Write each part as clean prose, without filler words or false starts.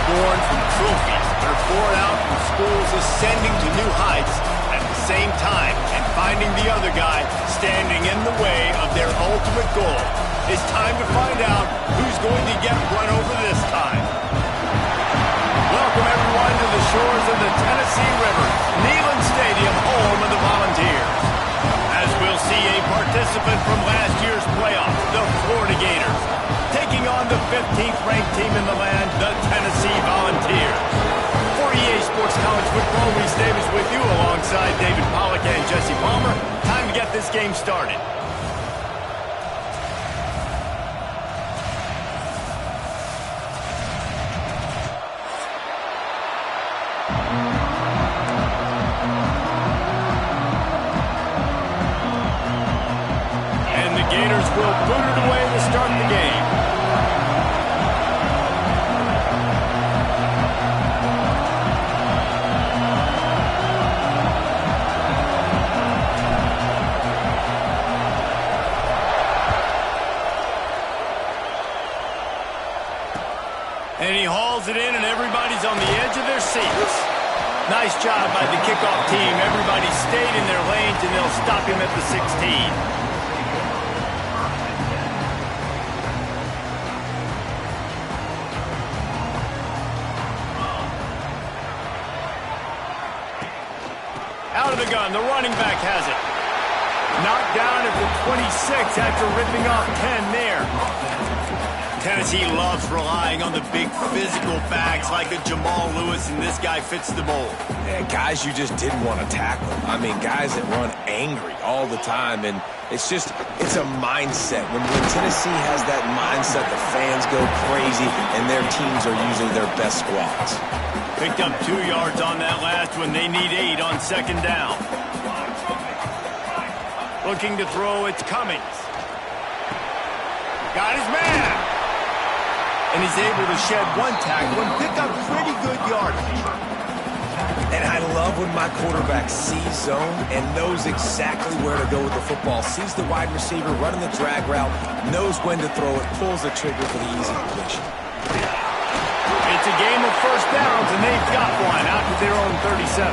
born from trophies that are born out from schools ascending to new heights at the same time and finding the other guy standing in the way of their ultimate goal. It's time to find out who's going to get run over this time. Welcome everyone to the shores of the Tennessee River, Neyland Stadium, home of the Volunteers. As we'll see a participant from last year's playoff, the Florida Gators, taking on the 15th ranked team in the land, the Tennessee Volunteers. For EA Sports College Football, Reese Davis with you alongside David Pollack and Jesse Palmer. Time to get this game started. And the Gators will boot it away to start the game. And he hauls it in, and everybody's on the edge of their seats. Nice job by the kickoff team. Everybody stayed in their lanes, and they'll stop him at the 16. Out of the gun, the running back has it. Knocked down at the 26 after ripping off 10 there. Tennessee loves relying on the big physical backs like a Jamal Lewis, and this guy fits the mold. Yeah, guys you just didn't want to tackle. I mean, guys that run angry all the time, and it's a mindset. When Tennessee has that mindset, the fans go crazy, and their teams are usually their best squads. Picked up 2 yards on that last one. They need 8 on second down. Looking to throw, it's Cummings. Got his man. And he's able to shed 1 tackle and pick up pretty good yardage. And I love when my quarterback sees zone and knows exactly where to go with the football. Sees the wide receiver running the drag route, knows when to throw it, pulls the trigger for the easy completion. It's a game of first downs, and they've got one out to their own 37.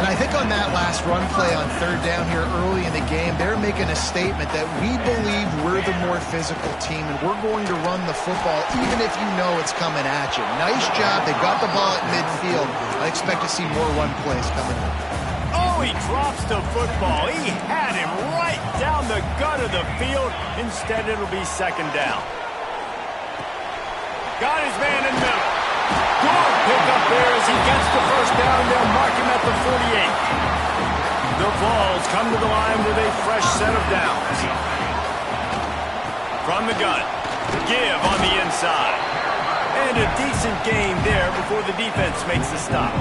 And I think on that last run play on third down here early in the game, they're making a statement that we believe we're the more physical team and we're going to run the football even if you know it's coming at you. Nice job. They got the ball at midfield. I expect to see more run plays coming up. Oh, he drops the football. He had him right down the gut of the field. Instead, it'll be second down. Got his man in the middle. Good pick up there as he gets the first down. They'll mark him at the 48. The Vols come to the line with a fresh set of downs. From the gun, give on the inside. And a decent game there before the defense makes the stop.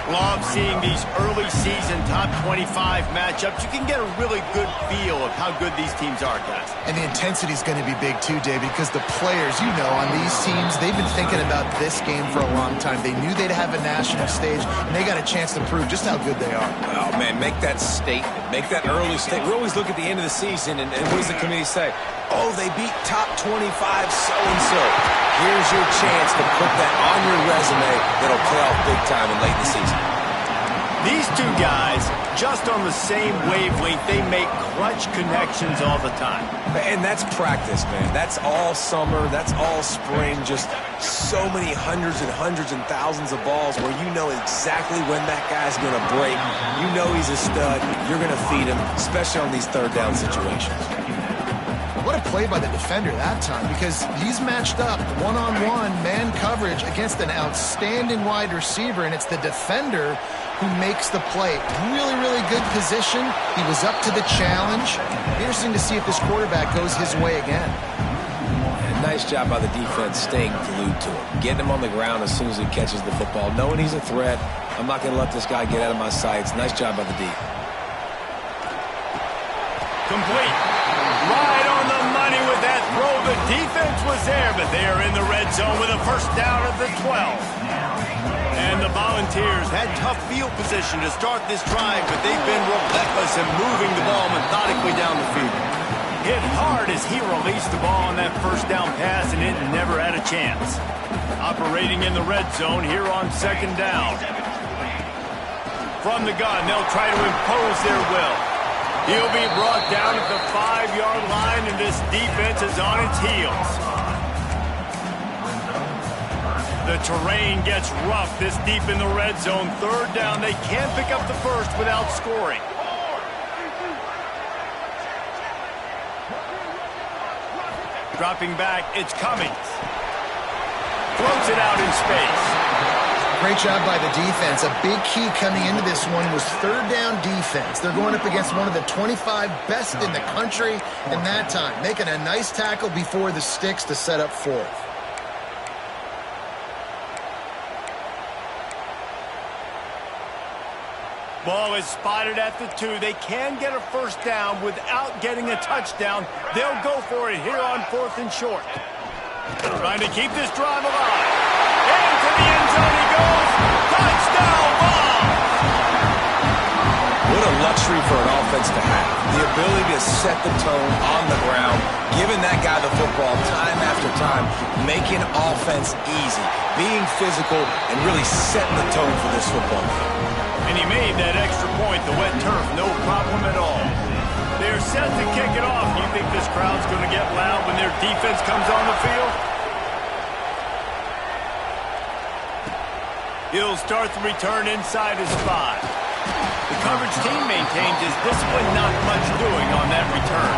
Love seeing these early season top 25 matchups. You can get a really good feel of how good these teams are, guys. And the intensity is going to be big too, David, because the players, you know, on these teams, they've been thinking about this game for a long time. They knew they'd have a national stage, and they got a chance to prove just how good they are. Oh, man, make that statement. Make that early statement. We always look at the end of the season, and what does the committee say? Oh, they beat top 25 so-and-so. Here's your chance to put that on your resume that'll pay off big time in late in the season. These two guys, just on the same wavelength, they make clutch connections all the time. And that's practice, man. That's all summer. That's all spring. Just so many hundreds and thousands of balls where you know exactly when that guy's going to break. You know he's a stud. You're going to feed him, especially on these third down situations. What a play by the defender that time, because he's matched up one-on-one man coverage against an outstanding wide receiver, and it's the defender who makes the play. Really, really good position. He was up to the challenge. Interesting to see if this quarterback goes his way again. And nice job by the defense staying glued to him, getting him on the ground as soon as he catches the football, knowing he's a threat. I'm not going to let this guy get out of my sights. Nice job by the D. Complete. Right on the money with that throw. The defense was there, but they are in the red zone with a first down at the 12. And the Volunteers had tough field position to start this drive, but they've been relentless in moving the ball methodically down the field. Hit hard as he released the ball on that first down pass, and it never had a chance. Operating in the red zone here on second down. From the gun, they'll try to impose their will. He'll be brought down at the 5-yard line, and this defense is on its heels. The terrain gets rough this deep in the red zone. Third down, they can't pick up the first without scoring. Dropping back, it's Cummings. Throws it out in space. Great job by the defense. A big key coming into this one was third down defense. They're going up against one of the 25 best in the country in that time, making a nice tackle before the sticks to set up fourth. Ball is spotted at the 2. They can get a first down without getting a touchdown. They'll go for it here on 4th and short. Trying to keep this drive alive. Into the end zone he goes. Touchdown ball. What a luxury for an offense to have. The ability to set the tone on the ground, giving that guy the football time after time, making offense easy, being physical, and really setting the tone for this football game. And he made that extra point, the wet turf, no problem at all. They're set to kick it off. You think this crowd's going to get loud when their defense comes on the field? He'll start the return inside his spot. The coverage team maintains his discipline, not much doing on that return.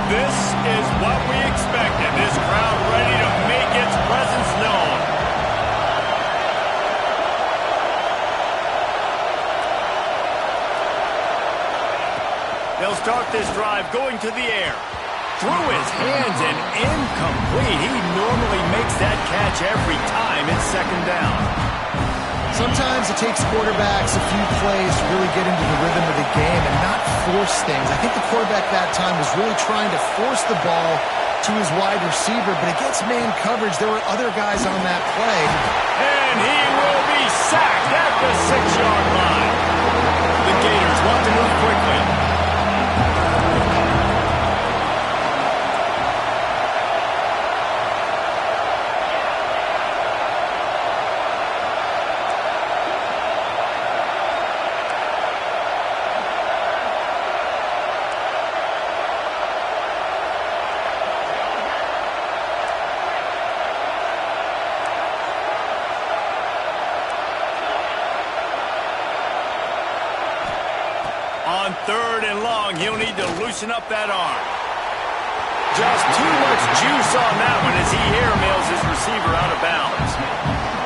This is what we expected. This crowd ready to make its presence known. They'll start this drive going to the air. Through his hands and incomplete. He normally makes that catch every time. It's second down. Sometimes it takes quarterbacks a few plays to really get into the rhythm of the game and not force things. I think the quarterback that time was really trying to force the ball to his wide receiver, but against man coverage, there were other guys on that play. And he will be sacked at the 6-yard line. The Gators want to move quickly. On 3rd and long, he'll need to loosen up that arm. Just too much juice on that one as he airmails his receiver out of bounds.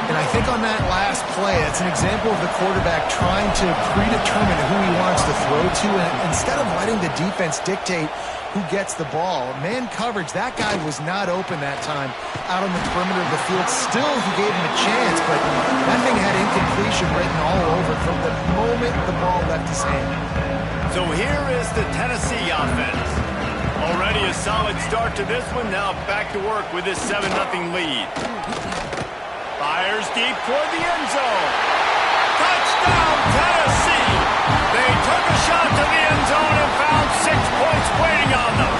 And I think on that last play, it's an example of the quarterback trying to predetermine who he wants to throw to, and instead of letting the defense dictate who gets the ball. Man coverage, that guy was not open that time out on the perimeter of the field. Still, he gave him a chance, but that thing had incompletion written all over from the moment the ball left his hand. So here is the Tennessee offense. Already a solid start to this one. Now back to work with this 7-0 lead. Fires deep toward the end zone. Touchdown, Tennessee! They took a shot to the end zone and found 6 points waiting on them.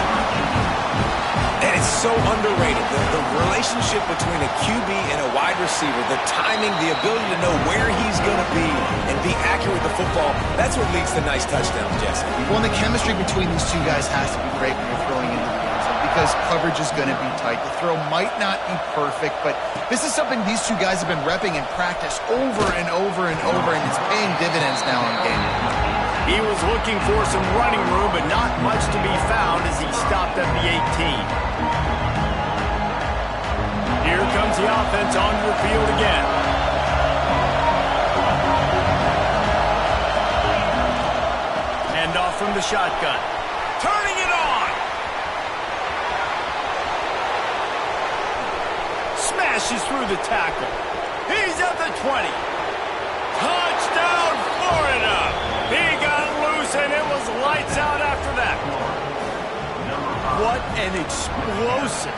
And it's so underrated. The relationship between a QB and a wide receiver, the timing, the ability to know where he's going to be and be accurate with the football, that's what leads to nice touchdowns, Jesse. Well, and the chemistry between these two guys has to be great when you're throwing into the end zone because coverage is going to be tight. The throw might not be perfect, but this is something these two guys have been repping in practice over and over and over, and it's paying dividends now in game. He was looking for some running room, but not much to be found as he stopped at the 18. Here comes the offense onto the field again. Hand off from the shotgun. Turning it on. Smashes through the tackle. He's at the 20. Touchdown, Florida. He got loose, and it was lights out after that. What an explosive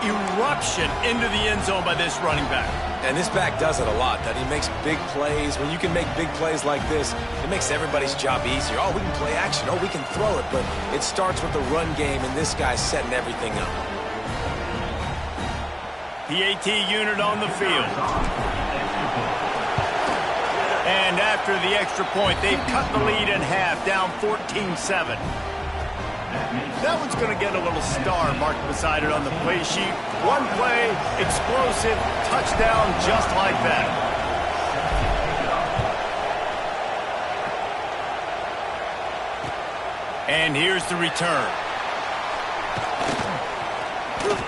eruption into the end zone by this running back. And this back does it a lot, that he makes big plays. When you can make big plays like this, it makes everybody's job easier. Oh, we can play action. Oh, we can throw it. But it starts with the run game, and this guy's setting everything up. PAT unit on the field. And after the extra point, they've cut the lead in half, down 14-7. That one's going to get a little star marked beside it on the play sheet. One play, explosive, touchdown just like that. And here's the return.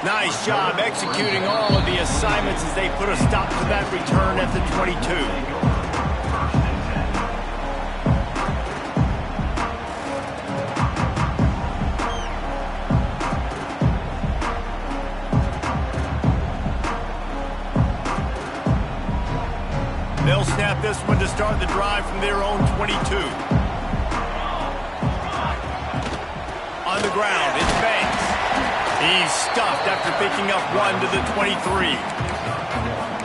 Nice job executing all of the assignments as they put a stop to that return at the 22. They'll snap this one to start the drive from their own 22. On the ground, it's Banks. He's stuffed after picking up one to the 23.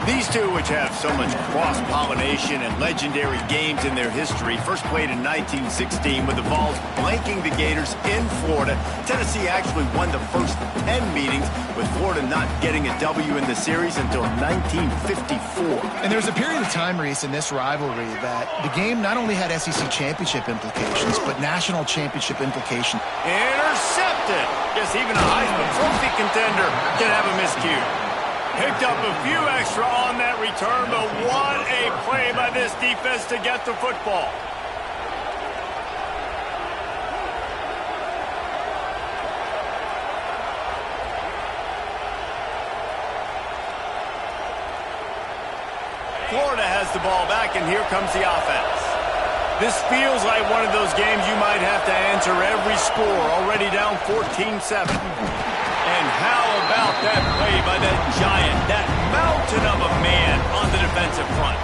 These two, which have so much cross-pollination and legendary games in their history, first played in 1916 with the Vols blanking the Gators in Florida. Tennessee actually won the first 10 meetings, with Florida not getting a W in the series until 1954. And there was a period of time, Reese, in this rivalry that the game not only had SEC championship implications, but national championship implications. Intercepted! Yes, even a Heisman Trophy contender can have a miscue. Picked up a few extra on that return, but what a play by this defense to get the football. Florida has the ball back, and here comes the offense. This feels like one of those games you might have to answer every score, already down 14-7. And how about that play by that giant, that mountain of a man on the defensive front?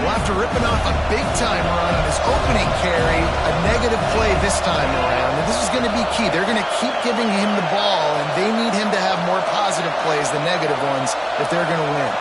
Well, after ripping off a big-time run on his opening carry, a negative play this time around. And this is going to be key. They're going to keep giving him the ball, and they need him to have more positive plays than negative ones if they're going to win.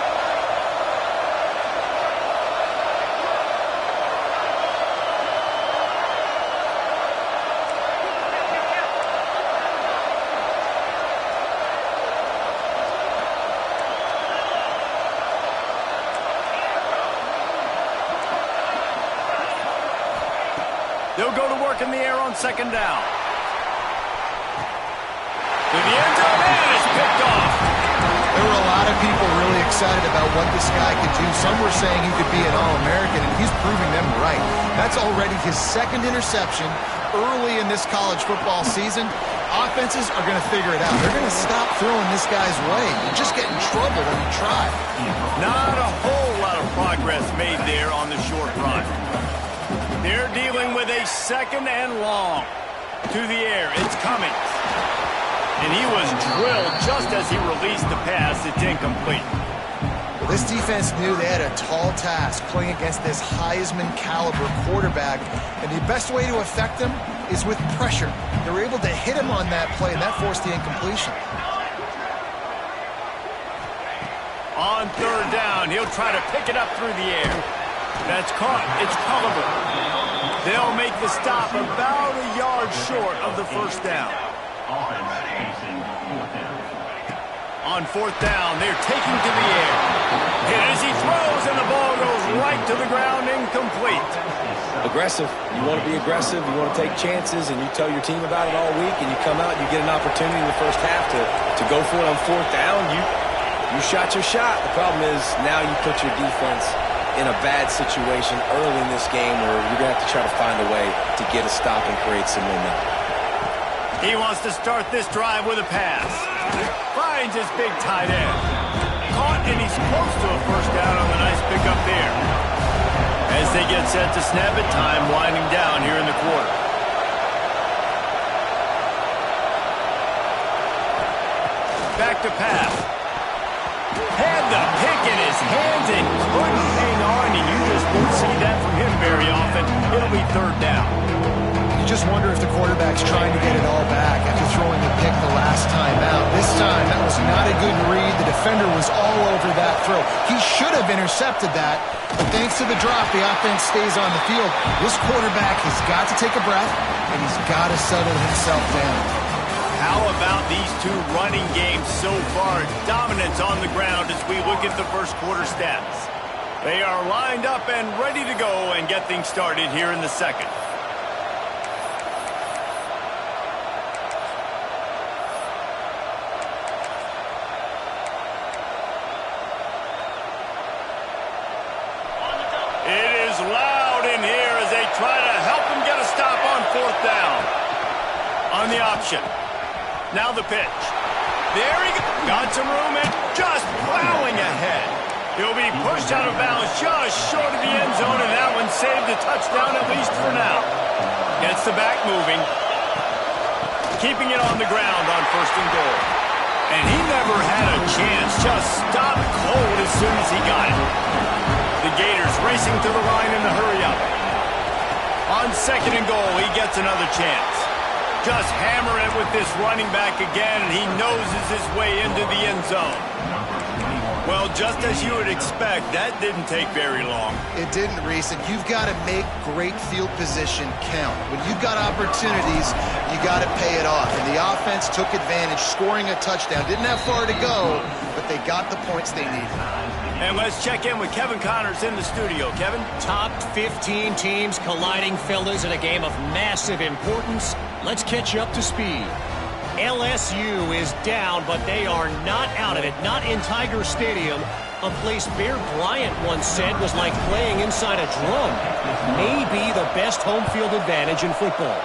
They'll go to work in the air on second down. To the end zone, and it's picked off. There were a lot of people really excited about what this guy could do. Some were saying he could be an All-American, and he's proving them right. That's already his second interception early in this college football season. Offenses are going to figure it out. They're going to stop throwing this guy's way. You just get in trouble when you try. Not a whole lot of progress made there on the short run. They're dealing with a second and long. To the air, it's Cummings. And he was drilled just as he released the pass. It's incomplete. Well, this defense knew they had a tall task playing against this Heisman caliber quarterback. And the best way to affect him is with pressure. They were able to hit him on that play, and that forced the incompletion. On third down, he'll try to pick it up through the air. That's caught. It's Culliver. They'll make the stop about a yard short of the first down. On fourth down, they're taking to the air. Hit as he throws, and the ball goes right to the ground, incomplete. Aggressive. You want to be aggressive. You want to take chances, and you tell your team about it all week, and you come out and you get an opportunity in the first half to go for it on fourth down. You shot your shot. The problem is now you put your defense in a bad situation early in this game where you're going to have to try to find a way to get a stop and create some momentum. He wants to start this drive with a pass. Finds his big tight end. Caught, and he's close to a first down on the nice pickup there. As they get set to snap it, time winding down here in the quarter. Back to pass. Had the pick in his hands and couldn't hang on, and you just won't see that from him very often. It'll be third down. You just wonder if the quarterback's trying to get it all back after throwing the pick the last time out. This time, that was not a good read. The defender was all over that throw. He should have intercepted that, but thanks to the drop, the offense stays on the field. This quarterback has got to take a breath, and he's got to settle himself down. How about these two running games so far? Dominance on the ground as we look at the first quarter stats. They are lined up and ready to go and get things started here in the second. It is loud in here as they try to help him get a stop on fourth down. On the option. Now the pitch. There he goes. Got some room and just plowing ahead. He'll be pushed out of bounds just short of the end zone, and that one saved a touchdown at least for now. Gets the back moving. Keeping it on the ground on first and goal. And he never had a chance. Just stopped cold as soon as he got it. The Gators racing to the line in the hurry up. On second and goal, he gets another chance. Just hammer it with this running back again, and he noses his way into the end zone. Well, just as you would expect, that didn't take very long. It didn't, Reese, and you've got to make great field position count. When you've got opportunities, you got to pay it off. And the offense took advantage, scoring a touchdown. Didn't have far to go, but they got the points they needed. And let's check in with Kevin Connors in the studio. Kevin? Top 15 teams colliding, fellas, in a game of massive importance. Let's catch you up to speed. LSU is down, but they are not out of it. Not in Tiger Stadium, a place Bear Bryant once said was like playing inside a drum. Maybe the best home field advantage in football.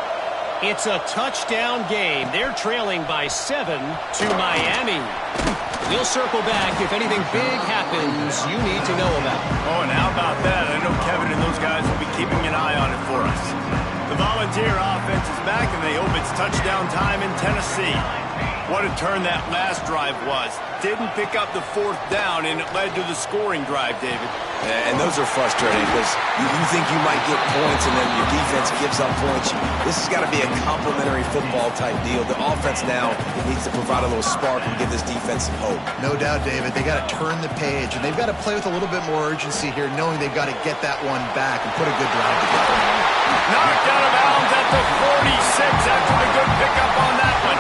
It's a touchdown game. They're trailing by 7 to Miami. We'll circle back if anything big happens you need to know about. Oh, and how about that? I know Kevin and those guys will be keeping an eye on it for us. The Volunteer offense is back, and they hope it's touchdown time in Tennessee. What a turn that last drive was. Didn't pick up the fourth down, and it led to the scoring drive, David. Yeah, and those are frustrating because you think you might get points, and then your defense gives up points. This has got to be a complementary football-type deal. The offense now needs to provide a little spark and give this defense some hope. No doubt, David. They got to turn the page, and they've got to play with a little bit more urgency here, knowing they've got to get that one back and put a good drive together. Knocked out of bounds at the 46 after the good pickup on that one.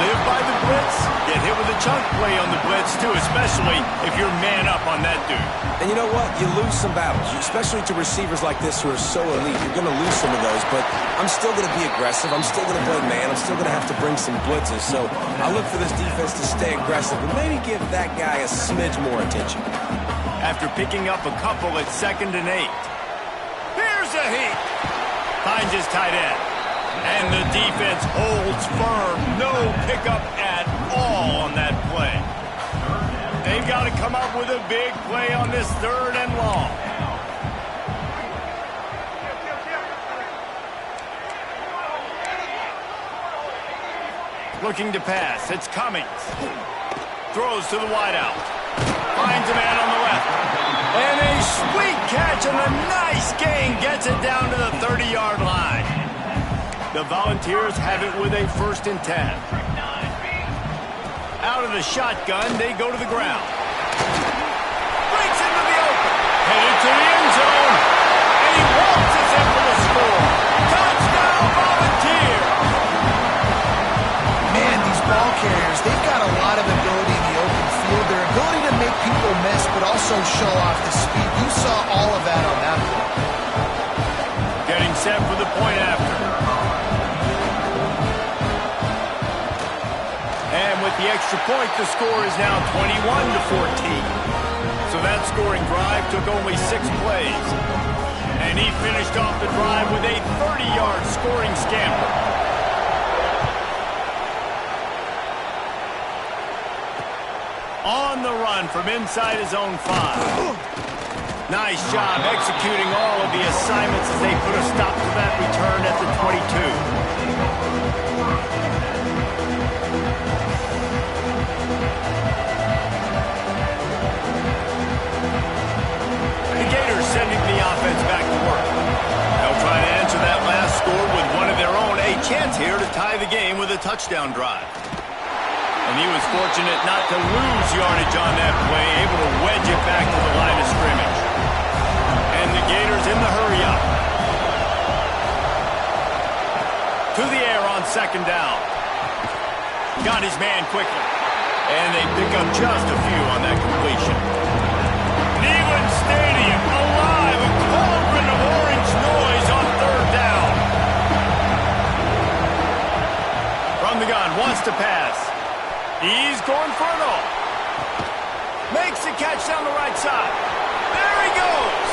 Live by the blitz. Get hit with a chunk play on the blitz, too, especially if you're man up on that dude. And you know what? You lose some battles, especially to receivers like this who are so elite. You're going to lose some of those, but I'm still going to be aggressive. I'm still going to play man. I'm still going to have to bring some blitzes. So I look for this defense to stay aggressive and maybe give that guy a smidge more attention. After picking up a couple at 2nd and 8. Here's a heat. Finds his tight end. And the defense holds firm. No pickup at all on that play. They've got to come up with a big play on this 3rd and long. Looking to pass. It's Cummings. Throws to the wideout. Finds a man on the left. And a sweet catch and a nice gain gets it down to the 30-yard line. The Volunteers have it with a 1st and 10. Out of the shotgun, they go to the ground. Breaks into the open. Headed to the end zone. And he waltzes in for the score. Touchdown, Volunteers! Man, these ball carriers, they've got a lot of ability in the open field. Their ability to make people miss, but also show off the speed. You saw all of that on that play. Getting set for the point after. And with the extra point, the score is now 21-14. So that scoring drive took only 6 plays. And he finished off the drive with a 30-yard scoring scamper. On the run from inside his own 5. Nice job executing all of the assignments as they put a stop to that return at the 22. Sending the offense back to work. They'll try to answer that last score with one of their own. A chance here to tie the game with a touchdown drive. And he was fortunate not to lose yardage on that play, able to wedge it back to the line of scrimmage. And the Gators in the hurry-up. To the air on 2nd down. Got his man quickly. And they pick up just a few on that completion. Neyland Stadium alive, a cauldron of orange noise on 3rd down. From the gun, wants to pass. He's going for it all. Makes the catch down the right side. There he goes.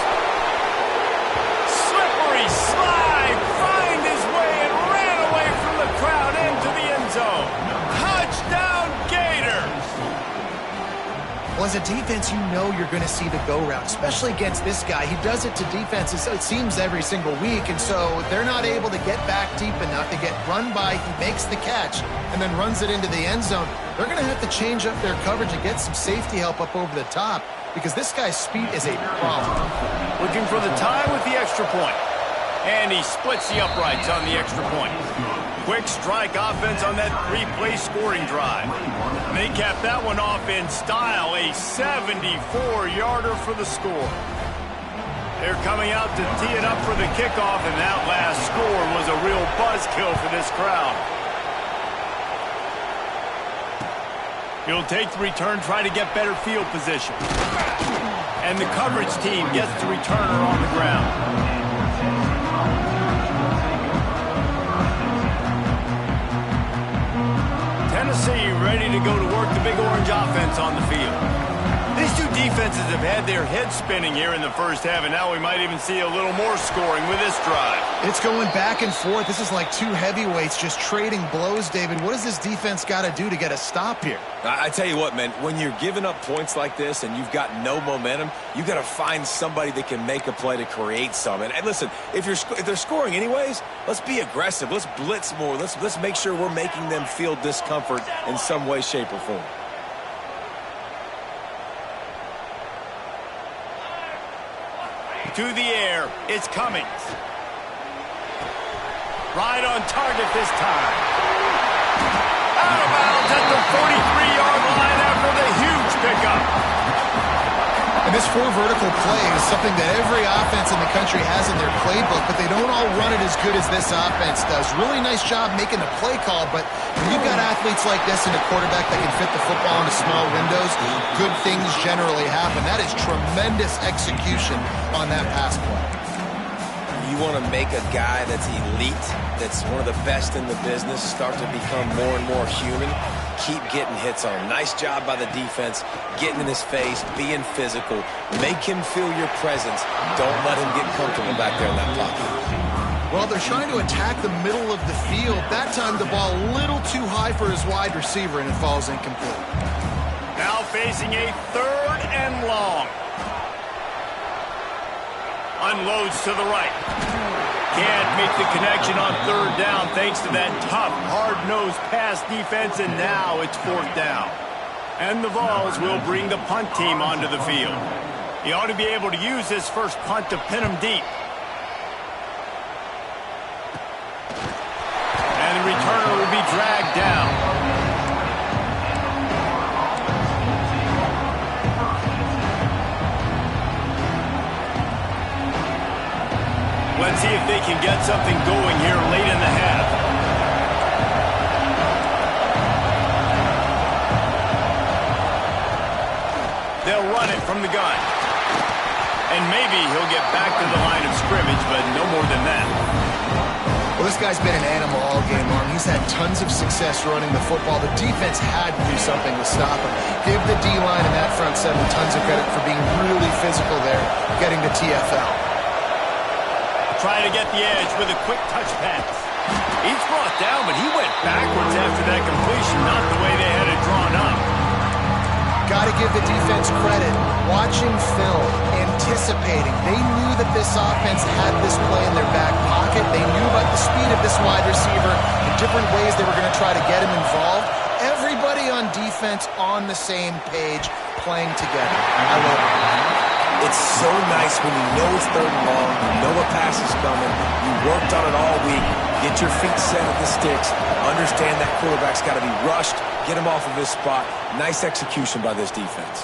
Slippery slide, find his way and ran away from the crowd into the end zone. Touchdown, Gators. Well, as a defense, you know you're going to see the go route, especially against this guy. He does it to defenses, it seems, every single week, and so they're not able to get back deep enough to get run by. He makes the catch and then runs it into the end zone. They're going to have to change up their coverage and get some safety help up over the top because this guy's speed is a problem. Looking for the tie with the extra point. And he splits the uprights on the extra point. Quick strike offense on that 3-play scoring drive. And they capped that one off in style, a 74-yarder for the score. They're coming out to tee it up for the kickoff, and that last score was a real buzzkill for this crowd. He'll take the return, try to get better field position. And the coverage team gets the returner on the ground. Tennessee ready to go to work the Big Orange offense on the field. These two defenses have had their heads spinning here in the first half, and now we might even see a little more scoring with this drive. It's going back and forth. This is like two heavyweights just trading blows, David. What does this defense got to do to get a stop here? I tell you what, man, when you're giving up points like this and you've got no momentum, you got to find somebody that can make a play to create some. And listen, if they're scoring anyways, let's be aggressive. Let's blitz more. Let's make sure we're making them feel discomfort in some way, shape, or form. To the air, it's Cummings. Right on target this time. Out of bounds at the 43-yard line after the huge pickup. And this four vertical play is something that every offense in the country has in their playbook, but they don't all run it as good as this offense does. Really nice job making the play call, but when you've got athletes like this and a quarterback that can fit the football into small windows, good things generally happen. That is tremendous execution on that pass play. You want to make a guy that's elite, that's one of the best in the business, start to become more and more human. Keep getting hits on him. Nice job by the defense, getting in his face, being physical. Make him feel your presence. Don't let him get comfortable back there in that pocket. Well, they're trying to attack the middle of the field. That time the ball a little too high for his wide receiver, and it falls incomplete. Now facing a 3rd and long. Unloads to the right. Can't make the connection on 3rd down thanks to that tough, hard-nosed pass defense, and now it's 4th down. And the Vols will bring the punt team onto the field. He ought to be able to use his first punt to pin him deep. And the returner will be dragged down. Let's see if they can get something going here late in the half. They'll run it from the gun. And maybe he'll get back to the line of scrimmage, but no more than that. Well, this guy's been an animal all game long. He's had tons of success running the football. The defense had to do something to stop him. Give the D-line and that front seven tons of credit for being really physical there, getting to TFL. Trying to get the edge with a quick touch pass. He's brought down, but he went backwards after that completion, not the way they had it drawn up. Got to give the defense credit. Watching film, anticipating. They knew that this offense had this play in their back pocket. They knew about the speed of this wide receiver, the different ways they were going to try to get him involved. Everybody on defense on the same page, playing together. I love it. It's so nice when you know it's 3rd and long, you know a pass is coming, you worked on it all week, get your feet set at the sticks, understand that quarterback's got to be rushed, get him off of his spot. Nice execution by this defense.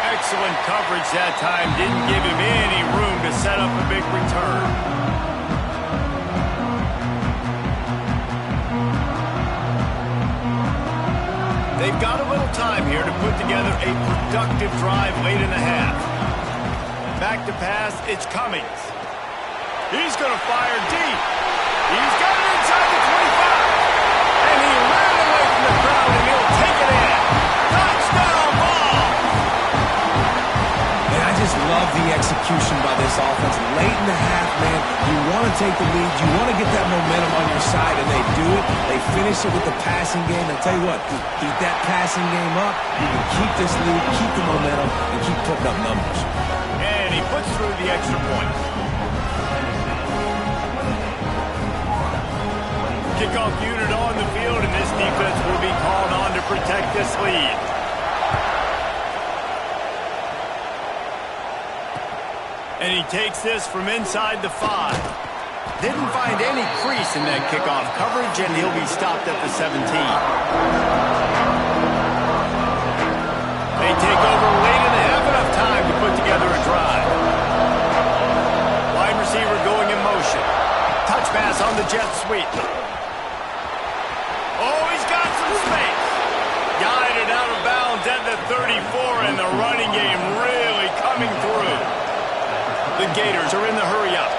Excellent coverage that time. Didn't give him any room to set up a big return. They've got a little time here to put together a productive drive late in the half. Back to pass, it's Cummings. He's going to fire deep. He's got it inside the 25. And he ran away from the crowd, and he'll take it in. Touchdown ball! Man, I just love the execution by this offense. Late in the half, man, you want to take the lead. You want to get that momentum on your side, and they do it. They finish it with the passing game. And tell you what, keep that passing game up. You can keep this lead, keep the momentum, and keep putting up numbers. And he puts through the extra point. Kickoff unit on the field, and this defense will be called on to protect this lead. And he takes this from inside the 5. Didn't find any crease in that kickoff coverage, and he'll be stopped at the 17. They take over late in the half, enough time to put together a drive. Wide receiver going in motion. Touch pass on the jet sweep. Oh, he's got some space. Guided out of bounds at the 34, and the running game really coming through. The Gators are in the hurry-up.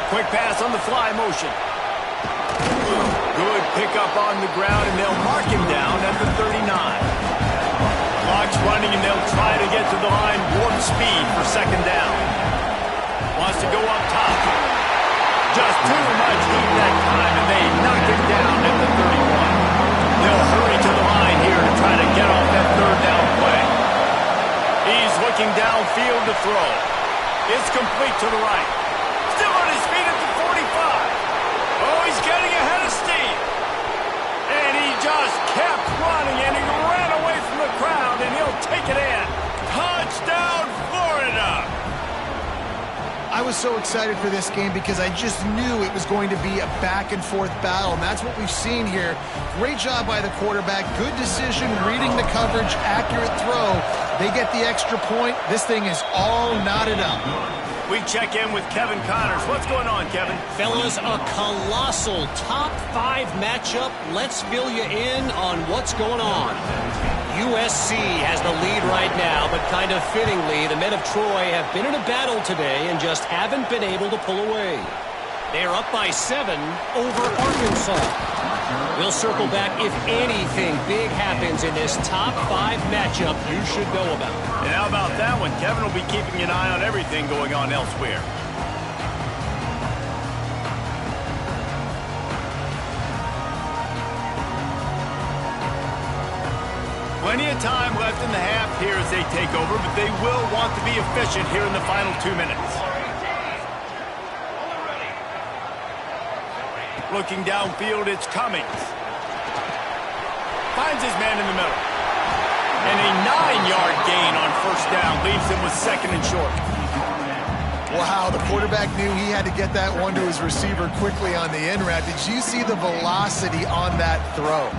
Quick pass on the fly motion. Good pickup on the ground, and they'll mark him down at the 39. Clock's running, and they'll try to get to the line warp speed for second down. Wants to go up top. Just too much heat that time, and they knock him down at the 31. They'll hurry to the line here to try to get off that third down play. He's looking downfield to throw. It's complete to the right. Still on his feet at the 45. Oh, he's getting ahead of steam. And he just kept running, and he ran away from the crowd, and he'll take it in. Touchdown, Florida! I was so excited for this game because I just knew it was going to be a back-and-forth battle, and that's what we've seen here. Great job by the quarterback. Good decision, reading the coverage, accurate throw. They get the extra point. This thing is all knotted up. We check in with Kevin Connors. What's going on, Kevin? Fellas, a colossal top 5 matchup. Let's fill you in on what's going on. USC has the lead right now, but kind of fittingly, the men of Troy have been in a battle today and just haven't been able to pull away. They're up by 7 over Arkansas. We'll circle back if anything big happens in this top 5 matchup you should know about. And how about that one? Kevin will be keeping an eye on everything going on elsewhere. Plenty of time left in the half here as they take over, but they will want to be efficient here in the final 2 minutes. Looking downfield, it's Cummings. Finds his man in the middle. And a 9-yard gain on first down leaves him with second and short. Wow, the quarterback knew he had to get that one to his receiver quickly on the in route. Did you see the velocity on that throw?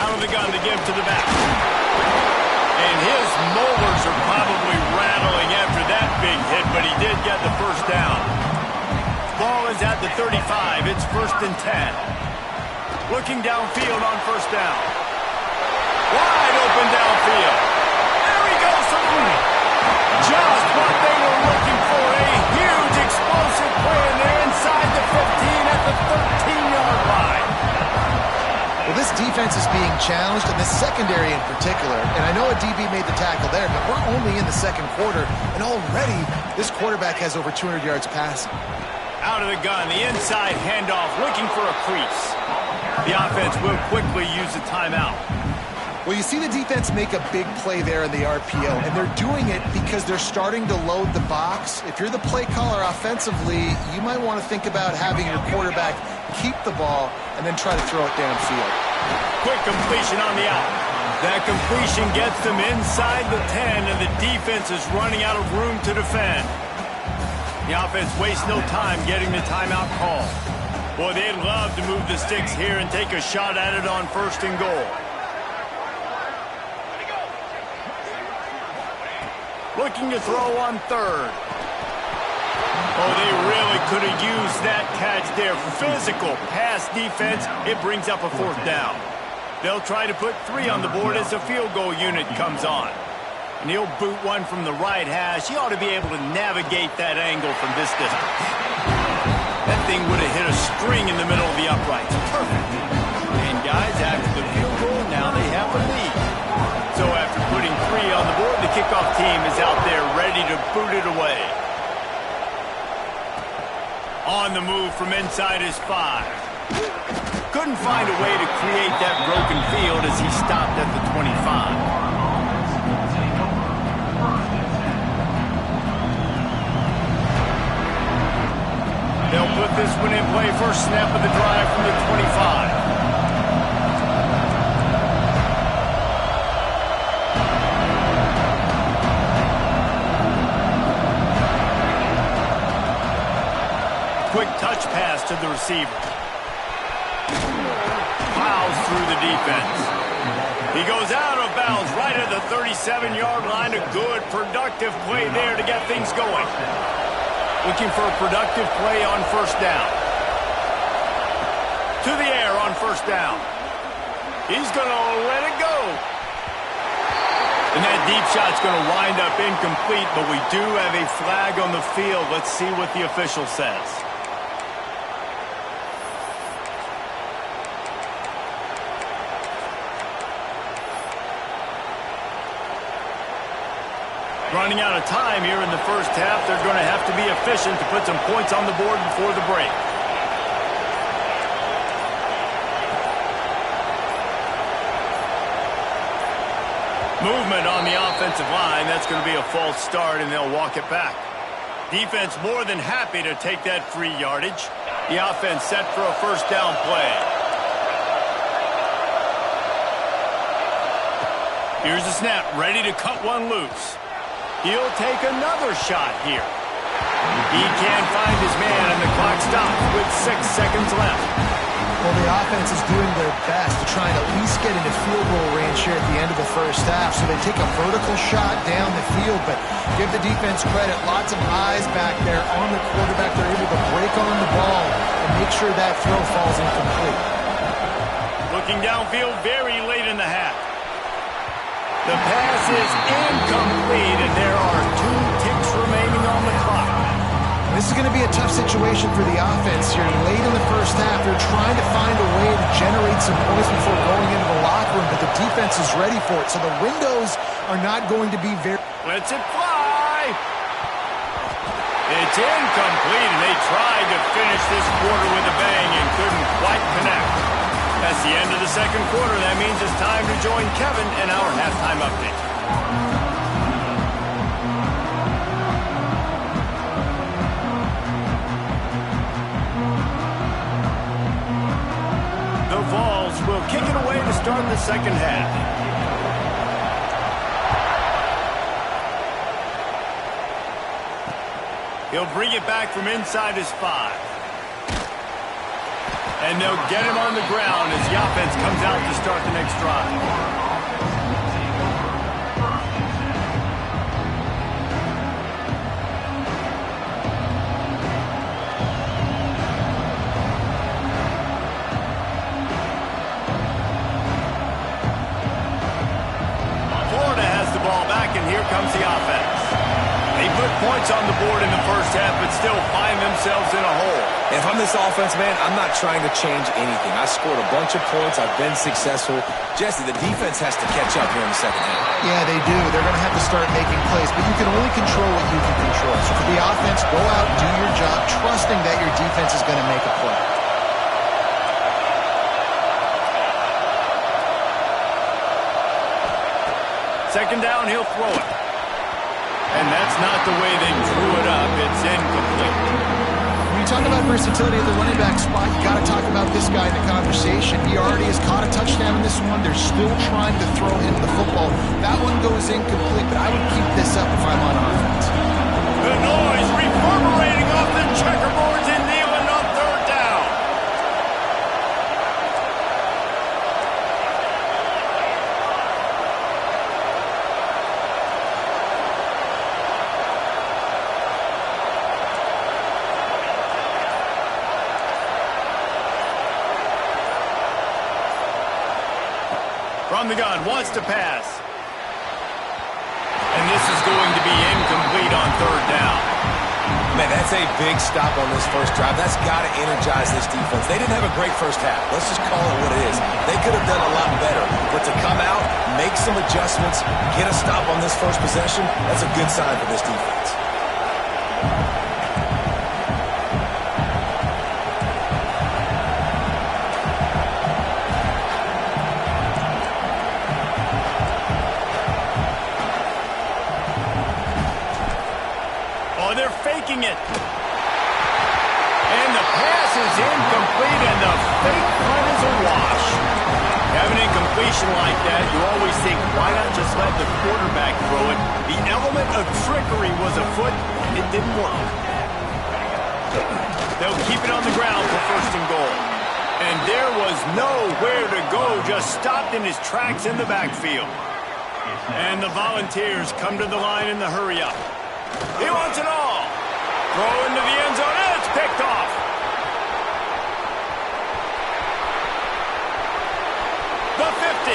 Out of the gun to give to the back. And his molars are probably rattling after that big hit, but he did get the first down. Ball is at the 35. It's 1st and 10. Looking downfield on first down. Wide open downfield. There he goes to the right. Just what they were looking for. A huge explosive play, and they're inside the 15 at the 13-yard line. Well, this defense is being challenged, and the secondary in particular. And I know a DB made the tackle there, but we're only in the second quarter, and already this quarterback has over 200 yards passing. Out of the gun, the inside handoff, looking for a crease. The offense will quickly use a timeout. Well, you see the defense make a big play there in the RPO, and they're doing it because they're starting to load the box. If you're the play caller offensively, you might want to think about having your quarterback keep the ball and then try to throw it downfield. Quick completion on the out. That completion gets them inside the 10, and the defense is running out of room to defend. The offense wastes no time getting the timeout call. Boy, they'd love to move the sticks here and take a shot at it on 1st and goal. Looking to throw on 3rd. Oh, they really could have used that catch there. Physical pass defense. It brings up a 4th down. They'll try to put 3 on the board as the field goal unit comes on. And he'll boot one from the right hash. He ought to be able to navigate that angle from this distance. That thing would have hit a string in the middle of the uprights. Perfect. And guys, after the field goal, now they have a lead. So after putting 3 on the board, the kickoff team is out there ready to boot it away. On the move from inside his 5. Couldn't find a way to create that broken field as he stopped at the 25. They'll put this one in play. First snap of the drive from the 25. Quick touch pass to the receiver. Plows through the defense. He goes out of bounds right at the 37-yard line. A good, productive play there to get things going. Looking for a productive play on first down. To the air on first down. He's going to let it go. And that deep shot's going to wind up incomplete, but we do have a flag on the field. Let's see what the official says. Running out of time here in the first half. They're going to have to be efficient to put some points on the board before the break. Movement on the offensive line. That's going to be a false start, and they'll walk it back. Defense more than happy to take that free yardage. The offense set for a first down play. Here's the snap, ready to cut one loose. He'll take another shot here. He can't find his man, and the clock stops with 6 seconds left. Well, the offense is doing their best to try and at least get into field goal range here at the end of the first half. So they take a vertical shot down the field, but give the defense credit. Lots of eyes back there on the quarterback. They're able to break on the ball and make sure that throw falls incomplete. Looking downfield very late in the half. The pass is incomplete, and there are 2 ticks remaining on the clock. This is going to be a tough situation for the offense here. Late in the first half, they're trying to find a way to generate some points before going into the locker room, but the defense is ready for it. So the windows are not going to be very... Lets it fly. It's incomplete, and they tried to finish this quarter with a bang and couldn't quite connect. That's the end of the second quarter. That means it's time to join Kevin in our halftime update. Will kick it away to start the second half. He'll bring it back from inside his 5. And they'll get him on the ground as the offense comes out to start the next drive. Here comes the offense. They put points on the board in the first half, but still find themselves in a hole. If I'm this offense, man, I'm not trying to change anything. I scored a bunch of points. I've been successful. Jesse, the defense has to catch up here in the second half. Yeah, they do. They're going to have to start making plays, but you can only control what you can control. So for the offense, go out, do your job, trusting that your defense is going to make a play. Second down, he'll throw it. And that's not the way they drew it up. It's incomplete. When you talk about versatility at the running back spot, you got to talk about this guy in the conversation. He already has caught a touchdown in this one. They're still trying to throw him the football. That one goes incomplete, but I would keep this up if I'm on offense. The noise reverberating off the checkerboards in Neyland on third down. From the gun, wants to pass. And this is going to be incomplete on third down. Man, that's a big stop on this first drive. That's got to energize this defense. They didn't have a great first half. Let's just call it what it is. They could have done a lot better. But to come out, make some adjustments, get a stop on this first possession, that's a good sign for this defense. It. And the pass is incomplete, and the fake punt is a wash. Have an incompletion like that, you always think, why not just let the quarterback throw it? The element of trickery was afoot. It didn't work. They'll keep it on the ground for first and goal. And there was nowhere to go, just stopped in his tracks in the backfield. And the Volunteers come to the line in the hurry up. He wants it all. Throw into the end zone, and it's picked off. The 50.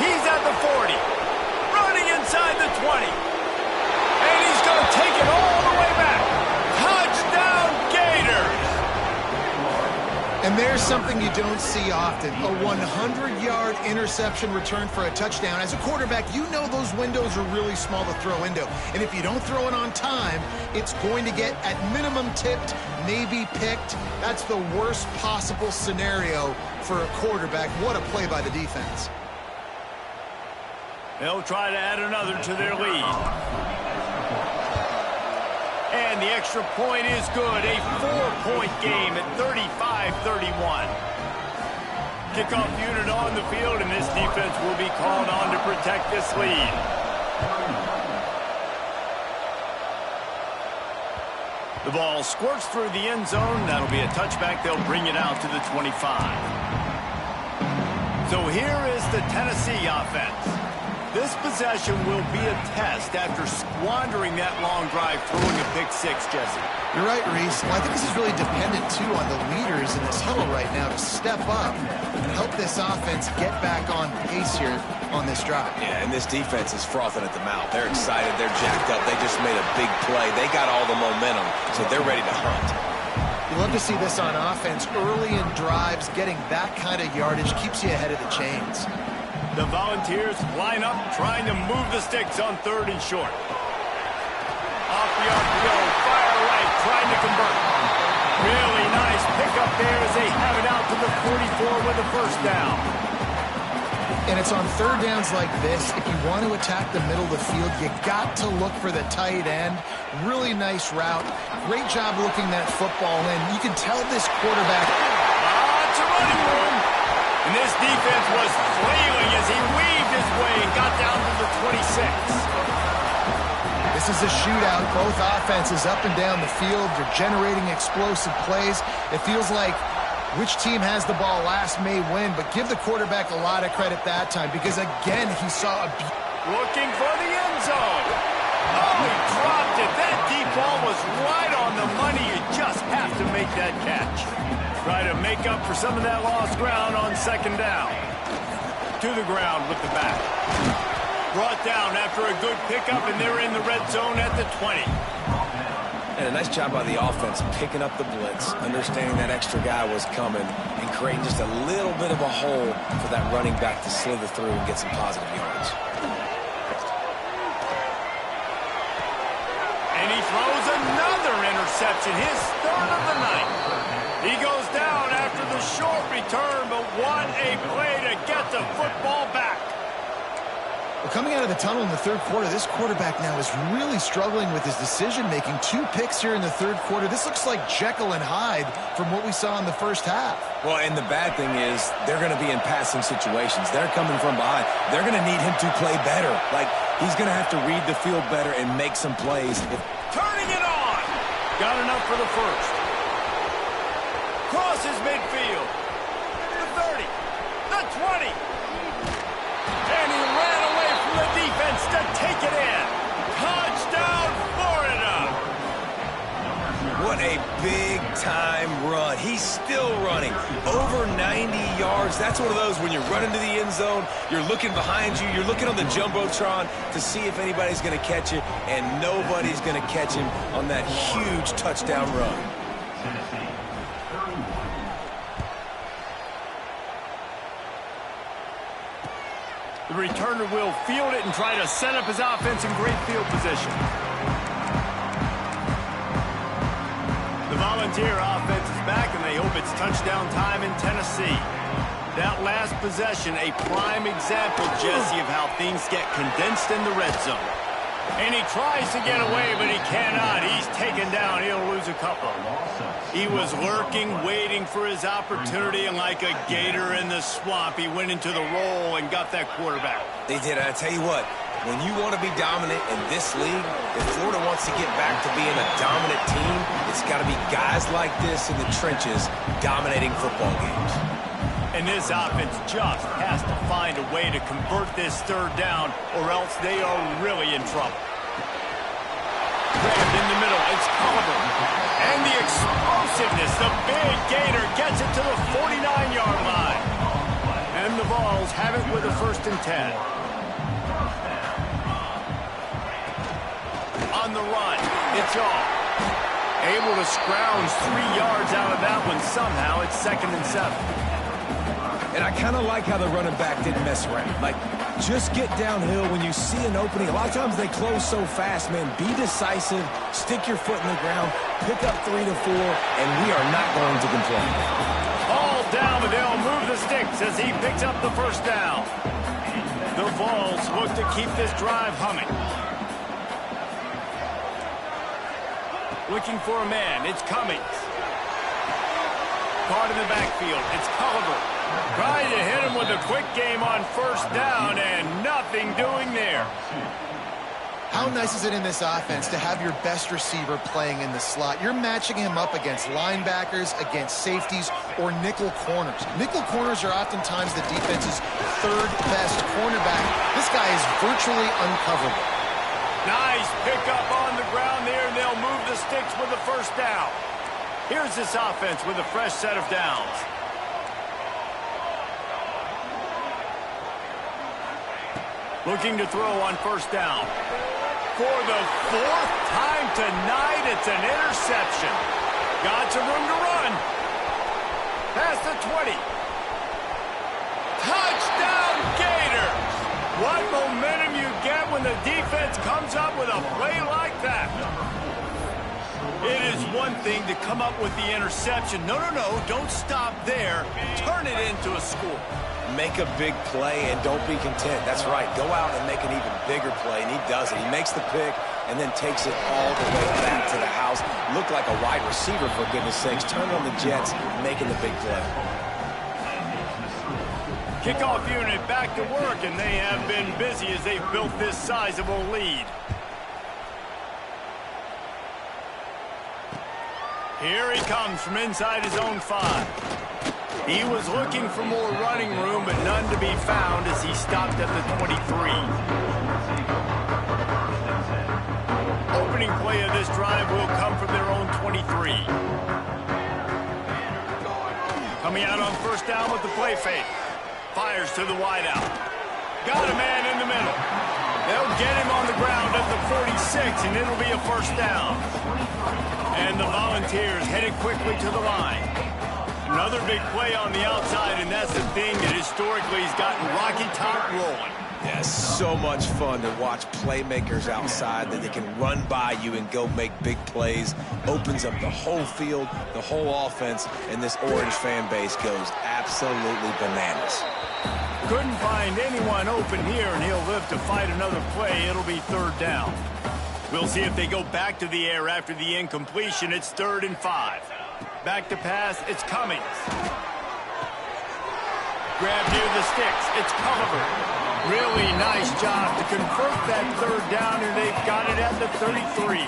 He's at the 40. Running inside the 20. And he's going to take it all the way back. Touchdown, Gators. And there's something you don't see often, a 100-yard interception return for a touchdown. As a quarterback, you know those windows are really small to throw into. And if you don't throw it on time, it's going to get, at minimum, tipped, maybe picked. That's the worst possible scenario for a quarterback. What a play by the defense. They'll try to add another to their lead. And the extra point is good. A 4-point game at 35-31. Kickoff unit on the field, and this defense will be called on to protect this lead. The ball squirts through the end zone. That'll be a touchback. They'll bring it out to the 25. So here is the Tennessee offense. This possession will be a test after squandering that long drive, throwing a pick six, Jesse. You're right, Reese. Well, I think this is really dependent, too, on the leaders in this huddle right now to step up and help this offense get back on pace here on this drive. Yeah, and this defense is frothing at the mouth. They're excited. They're jacked up. They just made a big play. They got all the momentum, so they're ready to hunt. You love to see this on offense. Early in drives, getting that kind of yardage keeps you ahead of the chains. The Volunteers line up, trying to move the sticks on 3rd and short. Off the RPO, fire right, trying to convert. Really nice pickup there as they have it out to the 44 with a first down. And it's on 3rd downs like this. If you want to attack the middle of the field, you got to look for the tight end. Really nice route. Great job looking that football in. You can tell this quarterback. It's a running room. And this defense was flailing as he weaved his way and got down to the 26. This is a shootout. Both offenses up and down the field. They're generating explosive plays. It feels like which team has the ball last may win, but give the quarterback a lot of credit that time because, again, he saw a... Looking for the end zone. Oh, he dropped it. That deep ball was right on the money. You just have to make that catch. Try to make up for some of that lost ground on 2nd down. To the ground with the back. Brought down after a good pickup, and they're in the red zone at the 20. And a nice job by the offense picking up the blitz, understanding that extra guy was coming, and creating just a little bit of a hole for that running back to slither through and get some positive yards. And he throws another interception, his 3rd of the night. He goes down after the short return, but what a play to get the football back. Well, coming out of the tunnel in the 3rd quarter, this quarterback now is really struggling with his decision-making. 2 picks here in the 3rd quarter. This looks like Jekyll and Hyde from what we saw in the first half. Well, and the bad thing is they're going to be in passing situations. They're coming from behind. They're going to need him to play better. Like, he's going to have to read the field better and make some plays. Turning it on. Got enough for the first. Crosses midfield. The 30. The 20. And he ran away from the defense to take it in. Touchdown, Florida. What a big-time run. He's still running. Over 90 yards. That's one of those when you're running to the end zone, you're looking behind you, you're looking on the Jumbotron to see if anybody's going to catch it, and nobody's going to catch him on that huge touchdown run. The returner will field it and try to set up his offense in great field position. The Volunteer offense is back, and they hope it's touchdown time in Tennessee. That last possession, a prime example, Jesse, of how things get condensed in the red zone. And he tries to get away, but he cannot. He's taken down. He'll lose a couple. He was lurking, waiting for his opportunity, and like a gator in the swamp, he went into the roll and got that quarterback. They did. I tell you what, when you want to be dominant in this league, if Florida wants to get back to being a dominant team, it's got to be guys like this in the trenches dominating football games. And this offense just has to find a way to convert this 3rd down, or else they are really in trouble. Grabbed in the middle, it's Culliver. And the explosiveness, the big gator gets it to the 49-yard line. And the Vols have it with a 1st and 10. On the run, it's off. Able to scrounge 3 yards out of that one somehow. It's 2nd and 7. And I kind of like how the running back didn't mess around. Like, just get downhill when you see an opening. A lot of times they close so fast, man. Be decisive, stick your foot in the ground, pick up 3 to 4, and we are not going to complain. All down, but they'll move the sticks as he picks up the first down. The Vols look to keep this drive humming. Looking for a man. It's Cummings. Caught in the backfield. It's Culliver. Trying to hit him with a quick game on first down, and nothing doing there. How nice is it in this offense to have your best receiver playing in the slot? You're matching him up against linebackers, against safeties, or nickel corners. Nickel corners are oftentimes the defense's 3rd best cornerback. This guy is virtually uncoverable. Nice pickup on the ground there, and they'll move the sticks with the first down. Here's this offense with a fresh set of downs. Looking to throw on first down. For the 4th time tonight, it's an interception. Got some room to run. Past the 20. Touchdown, Gators! What momentum you get when the defense comes up with a play like that. It is one thing to come up with the interception. No, don't stop there. Turn it into a score. Make a big play and don't be content. That's right. Go out and make an even bigger play, and he does it. He makes the pick and then takes it all the way back to the house. Looked like a wide receiver, for goodness sakes. Turned on the Jets, making the big play. Kickoff unit back to work, and they have been busy as they've built this sizable lead. Here he comes from inside his own 5. He was looking for more running room, but none to be found as he stopped at the 23. Opening play of this drive will come from their own 23. Coming out on first down with the play fake. Fires to the wideout. Got a man in the middle. They'll get him on the ground at the 46, and it'll be a first down. And the Volunteers headed quickly to the line. Another big play on the outside, and that's the thing that historically has gotten Rocky Top rolling. Yeah, so much fun to watch playmakers outside that they can run by you and go make big plays. Opens up the whole field, the whole offense, and this Orange fan base goes absolutely bananas. Couldn't find anyone open here, and he'll live to fight another play. It'll be 3rd down. We'll see if they go back to the air after the incompletion. It's 3rd and 5. Back to pass, it's Cummings. Grab near the sticks, it's Culliver. Really nice job to convert that 3rd down, and they've got it at the 33.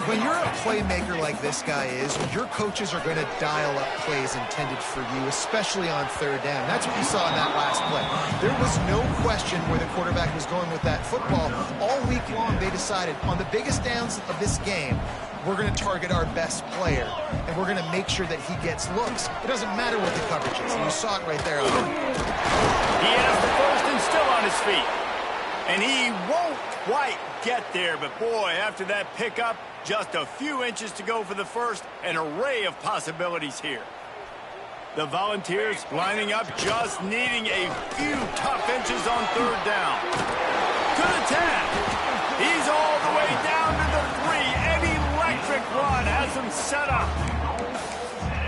When you're a playmaker like this guy is, your coaches are going to dial up plays intended for you, especially on 3rd down. That's what you saw in that last play. There was no question where the quarterback was going with that football. All week long, they decided on the biggest downs of this game, we're going to target our best player, and we're going to make sure that he gets looks. It doesn't matter what the coverage is, and you saw it right there. He has the first and still on his feet. And he won't quite get there, but boy, after that pickup, just a few inches to go for the first, an array of possibilities here. The Volunteers lining up, just needing a few tough inches on 3rd down. To the 10. He's all the way down to the 3. An electric run has him set up.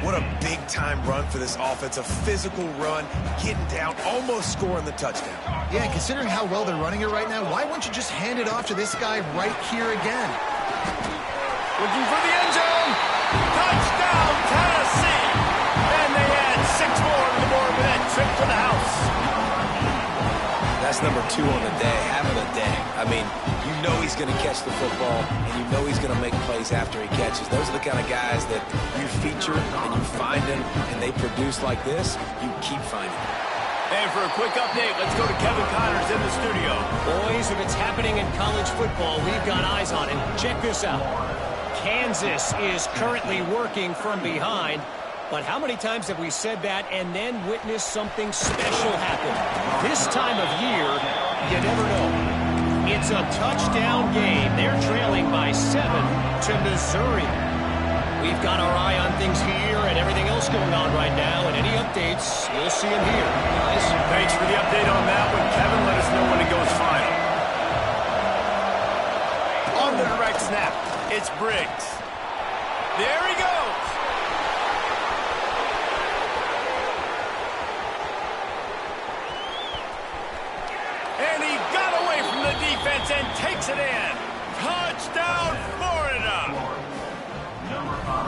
What a big-time run for this offense. A physical run, getting down, almost scoring the touchdown. Yeah, considering how well they're running it right now, why wouldn't you just hand it off to this guy right here again? Looking for the end zone. Touchdown, Tennessee. And they add 6 more to the board with that trip to the house. That's number 2 on the day, having a day. I mean, you know he's going to catch the football, and you know he's going to make plays after he catches. Those are the kind of guys that you feature and you find them, and they produce like this, you keep finding them. And for a quick update, let's go to Kevin Connors in the studio. Boys, if it's happening in college football, we've got eyes on it. Check this out. Kansas is currently working from behind. But how many times have we said that and then witnessed something special happen? This time of year, you never know. It's a touchdown game. They're trailing by 7 to Missouri. We've got our eye on things here and everything else going on right now, and any updates, you'll see them here, guys. Thanks for the update on that one, Kevin. Let us know when it goes final. On the direct snap, it's Briggs. There he goes. And he got away from the defense and takes it in. Touchdown, Florida.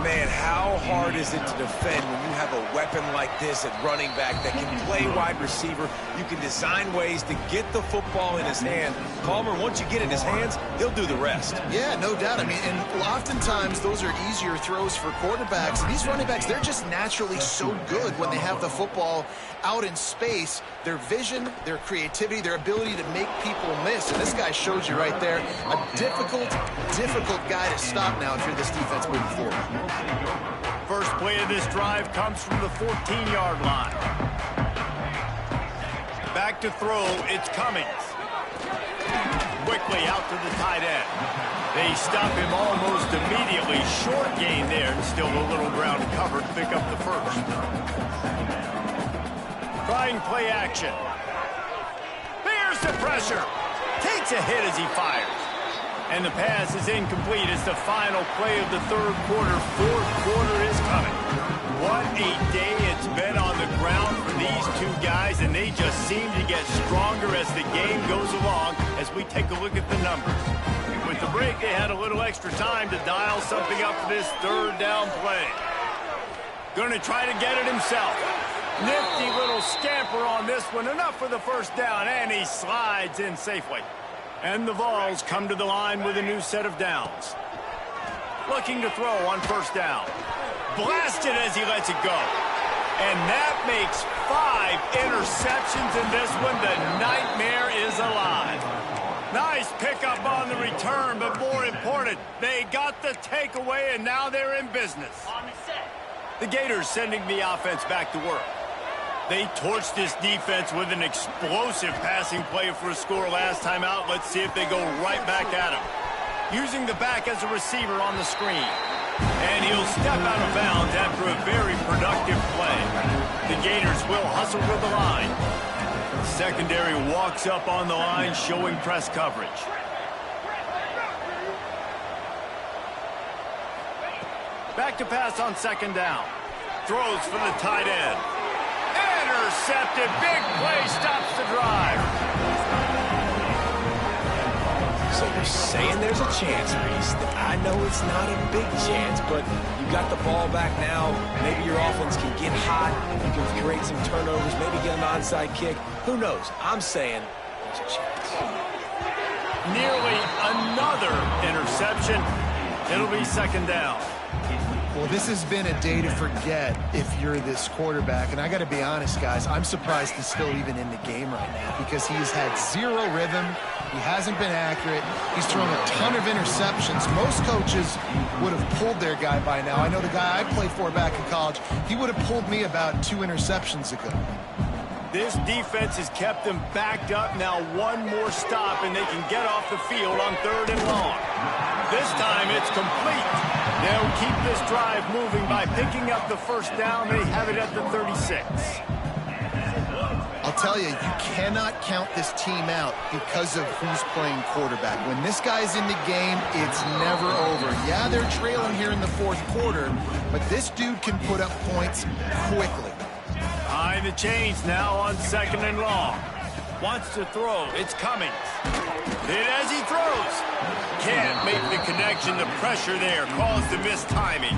Man, how hard is it to defend when you have a weapon like this at running back that can play wide receiver? You can design ways to get the football in his hand. Palmer, once you get it in his hands, he'll do the rest. Yeah, no doubt. I mean, and oftentimes those are easier throws for quarterbacks. These running backs, they're just naturally so good when they have the football out in space. Their vision, their creativity, their ability to make people miss. And this guy shows you right there, a difficult guy to stop now if you're this defense moving forward. First play of this drive comes from the 14-yard line. Back to throw, it's Cummings. Quickly out to the tight end. They stop him almost immediately. Short gain there, and still a little ground covered to pick up the first. Trying play action. There's the pressure. Takes a hit as he fires. And the pass is incomplete as the final play of the third quarter. Fourth quarter is coming. What a day it's been on the ground for these two guys, and they just seem to get stronger as the game goes along as we take a look at the numbers. With the break, they had a little extra time to dial something up for this third down play. Going to try to get it himself. Nifty little scamper on this one. Enough for the first down, and he slides in safely. And the Vols come to the line with a new set of downs. Looking to throw on first down. Blasted as he lets it go. And that makes 5 interceptions in this one. The nightmare is alive. Nice pickup on the return, but more important, they got the takeaway, and now they're in business. The Gators sending the offense back to work. They torched this defense with an explosive passing play for a score last time out. Let's see if they go right back at him. Using the back as a receiver on the screen. And he'll step out of bounds after a very productive play. The Gators will hustle to the line. Secondary walks up on the line, showing press coverage. Back to pass on second down. Throws for the tight end. Intercepted. Big play stops the drive. So you're saying there's a chance, Reese. I know it's not a big chance, but you got the ball back now. Maybe your offense can get hot. You can create some turnovers, maybe get an onside kick. Who knows? I'm saying there's a chance. Nearly another interception. It'll be second down. Well, this has been a day to forget if you're this quarterback. And I got to be honest, guys, I'm surprised he's still even in the game right now because he's had zero rhythm. He hasn't been accurate. He's thrown a ton of interceptions. Most coaches would have pulled their guy by now. I know the guy I played for back in college, he would have pulled me about 2 interceptions ago. This defense has kept them backed up. Now one more stop, and they can get off the field on third and long. This time it's complete. They'll keep this drive moving by picking up the first down. They have it at the 36. I'll tell you, you cannot count this team out because of who's playing quarterback. When this guy's in the game, it's never over. Yeah, they're trailing here in the fourth quarter, but this dude can put up points quickly. Behind the chains now on second and long. Wants to throw. It's Cummings. Hit as he throws. Can't make the connection. The pressure there caused the missed timing.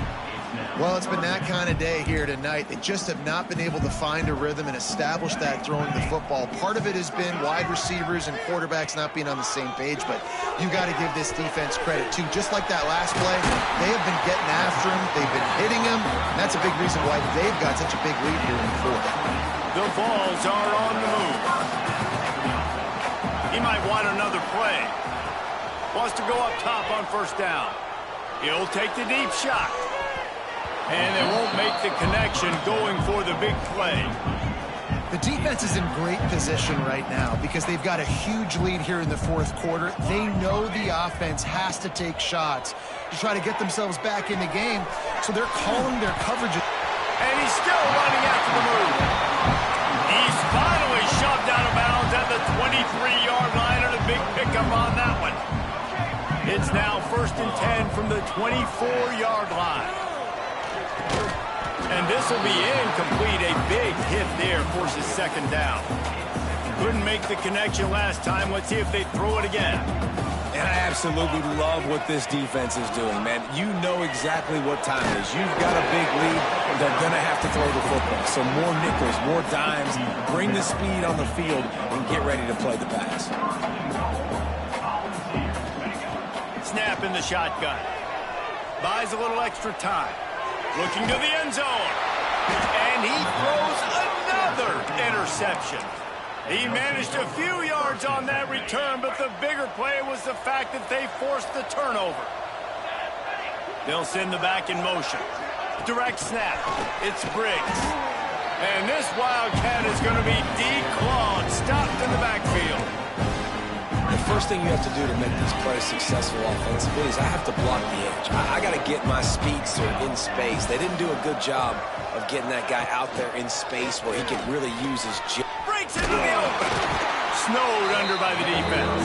Well, it's been that kind of day here tonight. They just have not been able to find a rhythm and establish that throwing the football. Part of it has been wide receivers and quarterbacks not being on the same page, but you got to give this defense credit, too. Just like that last play, they have been getting after him. They've been hitting him. That's a big reason why they've got such a big lead here in the fourth. The Vols are on the move. He might want another play. Wants to go up top on first down. He'll take the deep shot. And they won't make the connection going for the big play. The defense is in great position right now because they've got a huge lead here in the fourth quarter. They know the offense has to take shots to try to get themselves back in the game, so they're calling their coverage. And he's still running after the move. He's finally shoved out of bounds at the 23-yard line, and a big pickup on that one. It's now 1st and 10 from the 24-yard line. And this will be incomplete. A big hit there forces 2nd down. Couldn't make the connection last time. Let's see if they throw it again. And I absolutely love what this defense is doing, man. You know exactly what time it is. You've got a big lead. They're going to have to throw the football. So more nickels, more dimes. Bring the speed on the field and get ready to play the pass. Snap in the shotgun. Buys a little extra time. Looking to the end zone. And he throws another interception. He managed a few yards on that return, but the bigger play was the fact that they forced the turnover. They'll send the back in motion. Direct snap. It's Briggs. And this Wildcat is going to be declawed, stopped in the backfield. The first thing you have to do to make this play successful offensively is I have to block the edge. I got to get my speedster in space. They didn't do a good job of getting that guy out there in space where he can really use his jump. Breaks into the open. Snowed under by the defense.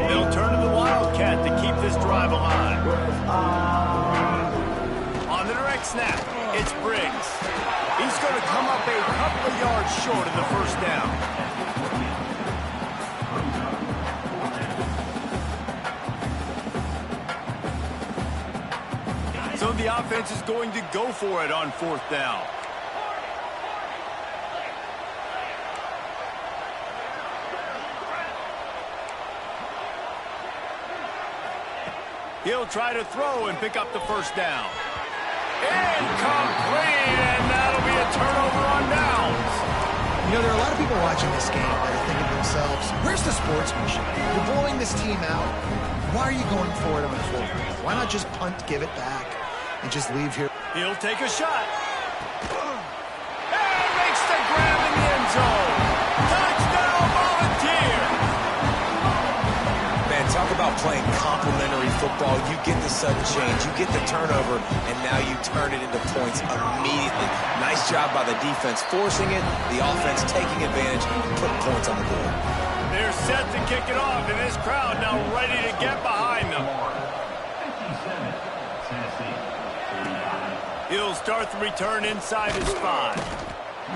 They'll turn to the Wildcat to keep this drive alive. On the direct snap, it's Briggs. He's going to come up a couple of yards short of the 1st down. So the offense is going to go for it on 4th down. He'll try to throw and pick up the 1st down. Incomplete, and that'll be a turnover on downs. You know, there are a lot of people watching this game that are thinking to themselves, where's the sportsmanship? You're blowing this team out. Why are you going for it on 4th down? Why not just punt, give it back, and just leave here? He'll take a shot. And makes the grab in the end zone. Touchdown, Volunteer. Man, talk about playing complementary football. You get the sudden change, you get the turnover, and now you turn it into points immediately. Nice job by the defense forcing it, the offense taking advantage, putting points on the board. They're set to kick it off, and this crowd now ready to get behind them. He'll start the return inside his 5.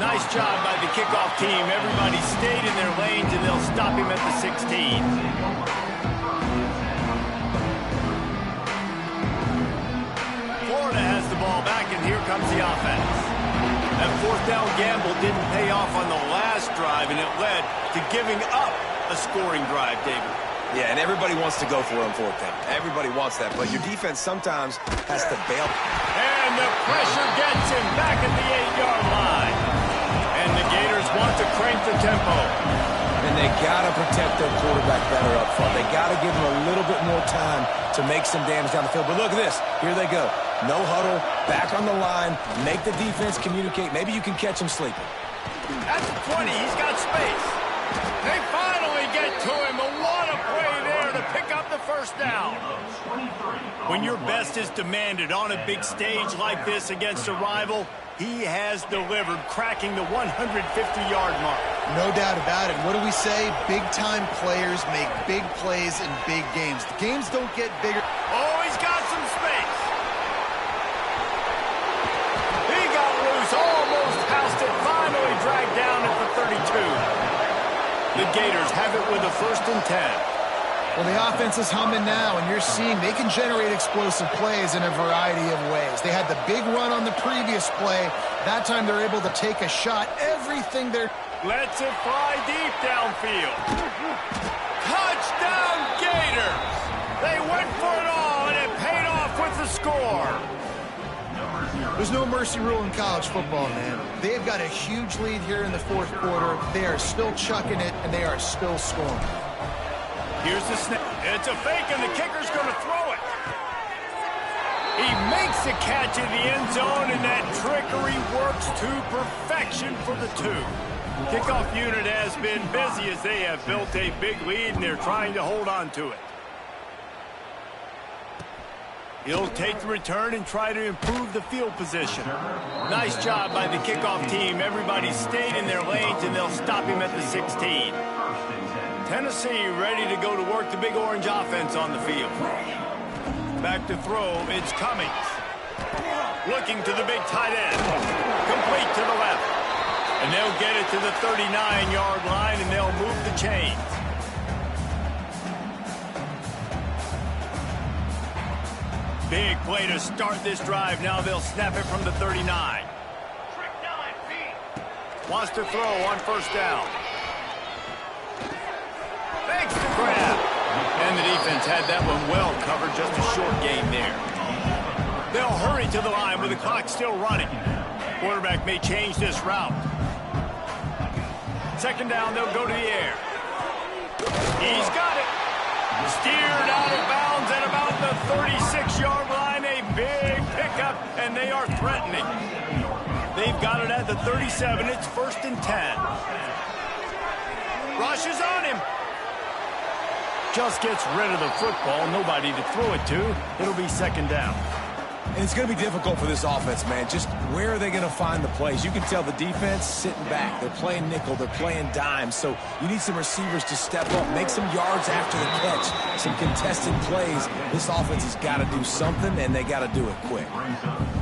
Nice job by the kickoff team. Everybody stayed in their lanes, and they'll stop him at the 16. Florida has the ball back, and here comes the offense. That 4th down gamble didn't pay off on the last drive, and it led to giving up a scoring drive, David. Yeah, and everybody wants to go for it on 4th down. Everybody wants that, but your defense sometimes has to bail. And the pressure gets him back at the 8-yard line. And the Gators want to crank the tempo. And they got to protect their quarterback better up front. They got to give him a little bit more time to make some damage down the field. But look at this. Here they go. No huddle, back on the line, make the defense communicate. Maybe you can catch him sleeping. That's 20. He's got space. They finally get to him. A lot of play there to pick up the 1st down. When your best is demanded on a big stage like this against a rival, he has delivered, cracking the 150-yard mark. No doubt about it. What do we say? Big-time players make big plays in big games. The games don't get bigger. Oh, he's got some space. He got loose, almost housed it, finally dragged down at the 32. The Gators have it with a 1st and 10. Well, the offense is humming now, and you're seeing they can generate explosive plays in a variety of ways. They had the big run on the previous play. That time they're able to take a shot. Everything they're... Lets it fly deep downfield. Touchdown, Gators! They went for it all, and it paid off with the score. There's no mercy rule in college football, man. They've got a huge lead here in the 4th quarter. They are still chucking it, and they are still scoring. Here's the snap. It's a fake, and the kicker's going to throw it. He makes the catch in the end zone, and that trickery works to perfection for the 2. Kickoff unit has been busy as they have built a big lead, and they're trying to hold on to it. He'll take the return and try to improve the field position. Nice job by the kickoff team. Everybody stayed in their lanes, and they'll stop him at the 16. Tennessee ready to go to work the big orange offense on the field. Back to throw, it's Cummings. Looking to the big tight end. Complete to the left. And they'll get it to the 39-yard line, and they'll move the chains. Big play to start this drive. Now they'll snap it from the 39. Wants to throw on first down. Makes the grab. And the defense had that one well covered. Just a short gain there. They'll hurry to the line with the clock still running. Quarterback may change this route. Second down, they'll go to the air. He's got it. Steered out of bounds at about the 36-yard line. A big pickup, and they are threatening. They've got it at the 37. It's 1st and 10. Rushes on him. Just gets rid of the football. Nobody to throw it to. It'll be second down. And it's going to be difficult for this offense, man. Just where are they going to find the plays? You can tell the defense sitting back. They're playing nickel. They're playing dime. So you need some receivers to step up, make some yards after the catch, some contested plays. This offense has got to do something, and they got to do it quick.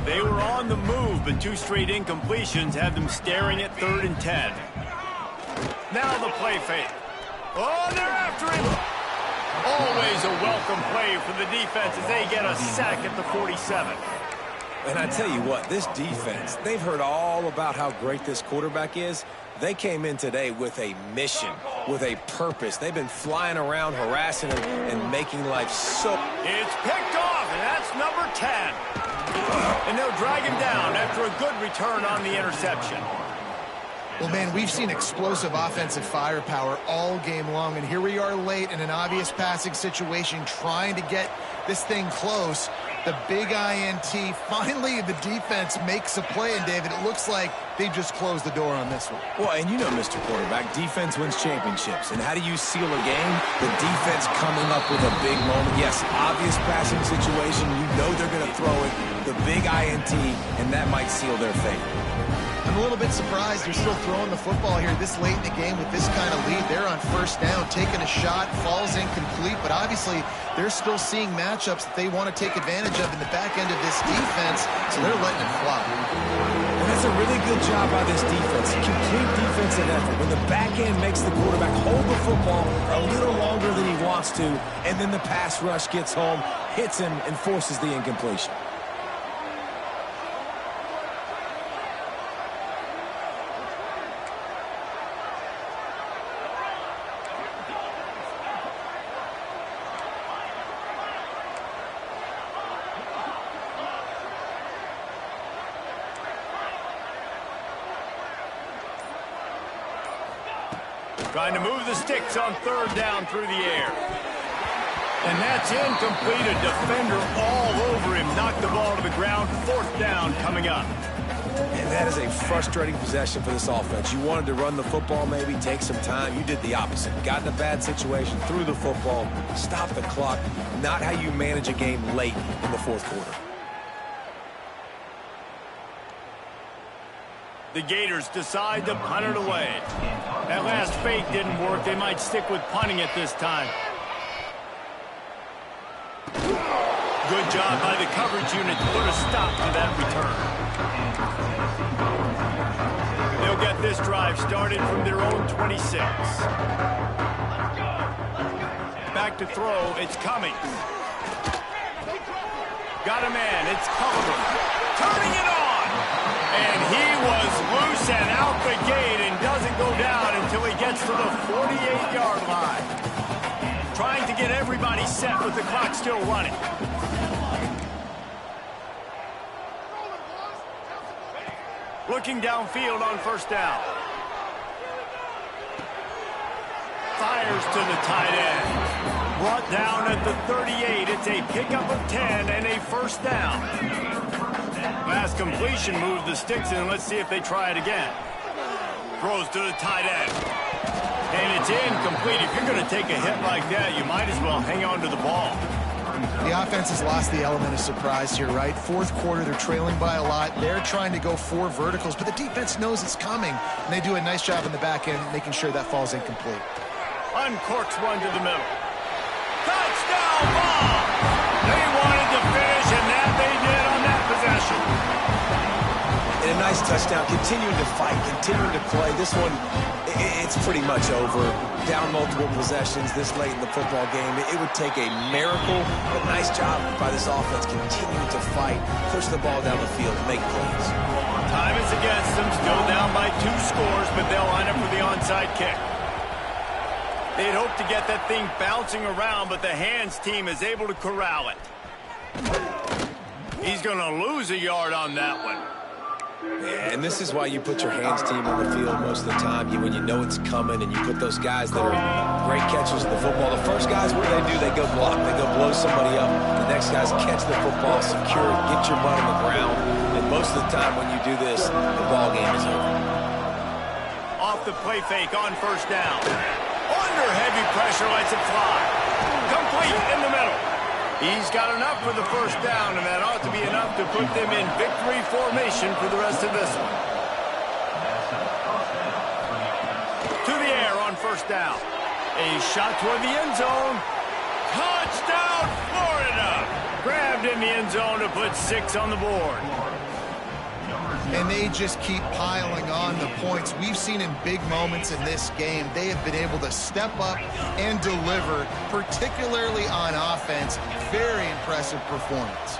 They were on the move, but 2 straight incompletions have them staring at 3rd and 10. Now the play fake. Oh, they're after him. Always a welcome play for the defense as they get a sack at the 47. And I tell you what, this defense, they've heard all about how great this quarterback is. They came in today with a mission, with a purpose. They've been flying around, harassing him, and making life so... It's picked off, and that's number 10. And they'll drag him down after a good return on the interception. Well, man, we've seen explosive offensive firepower all game long, and here we are late in an obvious passing situation trying to get this thing close. The big INT, finally the defense makes a play, and David, it looks like they just closed the door on this one. Well, and you know, Mr. Quarterback, defense wins championships. And how do you seal a game? The defense coming up with a big moment. Yes, obvious passing situation. You know they're going to throw it. The big INT, and that might seal their fate. I'm a little bit surprised they're still throwing the football here this late in the game with this kind of lead. They're on first down, taking a shot, falls incomplete, but obviously they're still seeing matchups that they want to take advantage of in the back end of this defense, so they're letting it fly. And that's a really good job by this defense. Complete defensive effort. When the back end makes the quarterback hold the football a little longer than he wants to, and then the pass rush gets home, hits him, and forces the incompletion. Trying to move the sticks on third down through the air. And that's incomplete. A defender all over him. Knocked the ball to the ground. Fourth down coming up. And that is a frustrating possession for this offense. You wanted to run the football, maybe take some time. You did the opposite. Got in a bad situation, threw the football, stopped the clock. Not how you manage a game late in the fourth quarter. The Gators decide to punt it away. That last fake didn't work. They might stick with punting it this time. Good job by the coverage unit to put a stop to that return. They'll get this drive started from their own 26. Back to throw. It's coming. Got a man. It's Culver. Turning it on. And he was loose and out the gate and doesn't go down until he gets to the 48-yard line. Trying to get everybody set with the clock still running. Looking downfield on first down. fires to the tight end. Brought down at the 38. It's a pickup of 10 and a first down. Last completion moved the sticks in. Let's see if they try it again. Throws to the tight end. And it's incomplete. If you're going to take a hit like that, you might as well hang on to the ball. The offense has lost the element of surprise here, right? Fourth quarter, they're trailing by a lot. They're trying to go 4 verticals, but the defense knows it's coming. And they do a nice job in the back end making sure that falls incomplete. Uncorks one to the middle. Touchdown ball! They wanted to finish, and that they did on that possession. And a nice touchdown, continuing to fight, continuing to play. This one, it's pretty much over. Down multiple possessions this late in the football game. It would take a miracle, but nice job by this offense continuing to fight, push the ball down the field, make plays. Time is against them, still down by 2 scores, but they'll line up for the onside kick. They'd hope to get that thing bouncing around, but the hands team is able to corral it. He's going to lose a yard on that one. Yeah, and this is why you put your hands team on the field most of the time. When you know it's coming and you put those guys that are great catchers of the football. The first guys, what do? They go block. They go blow somebody up. The next guys catch the football, secure it, get your butt on the ground. And most of the time when you do this, the ball game is over. Off the play fake on first down. Under heavy pressure, lets it fly. Complete in the middle. He's got enough for the first down, and that ought to be enough to put them in victory formation for the rest of this one. To the air on first down. A shot toward the end zone. Touchdown, Florida! Grabbed in the end zone to put 6 on the board. And they just keep piling on the points. We've seen in big moments in this game, they have been able to step up and deliver, particularly on offense. Very impressive performance.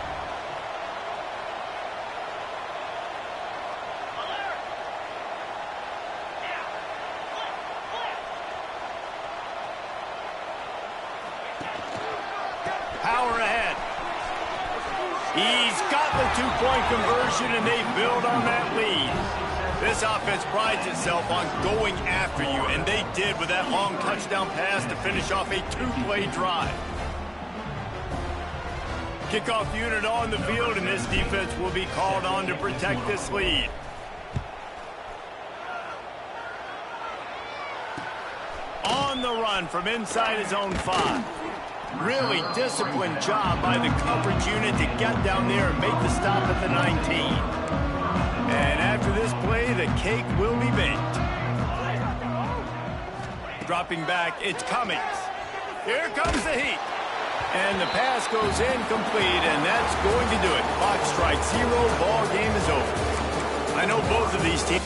Power ahead. He's got the 2-point conversion, and they build on that lead. This offense prides itself on going after you, and they did with that long touchdown pass to finish off a 2-play drive. Kickoff unit on the field, and this defense will be called on to protect this lead. On the run from inside his own 5. Really disciplined job by the coverage unit to get down there and make the stop at the 19. And after this play, the cake will be baked. Dropping back, it's Cummings. Here comes the heat. And the pass goes incomplete, and that's going to do it. Clock strikes 0, ball game is over. I know both of these teams